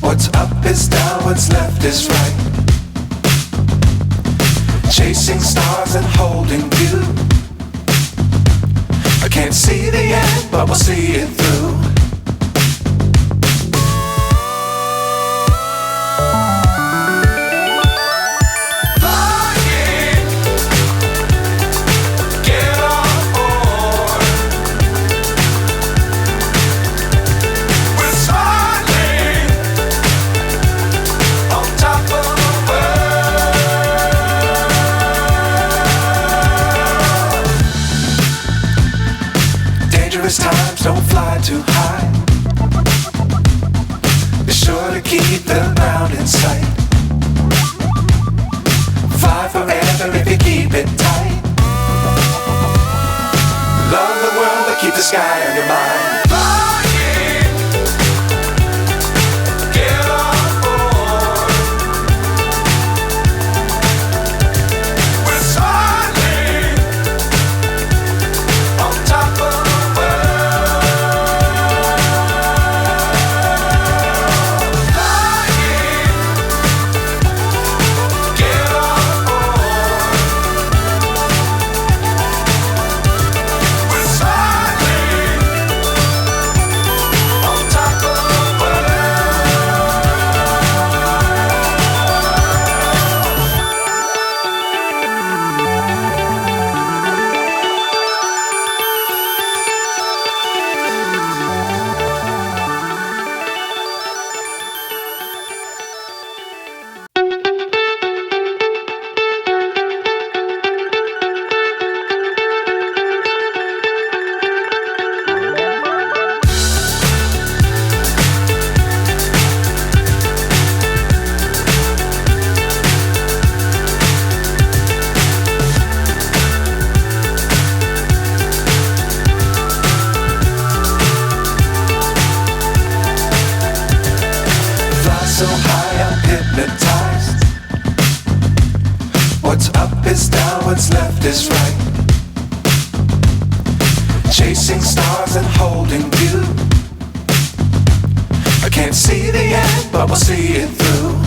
What's up is down, what's left is right. Chasing stars and holding you. I can't see the end, but we'll see it through. Times don't fly too high. Be sure to keep the ground in sight. Fly forever if you keep it tight. Love the world but keep the sky on your mind. So high I'm hypnotized. What's up is down, what's left is right. Chasing stars and holding you. I can't see the end, but we'll see it through.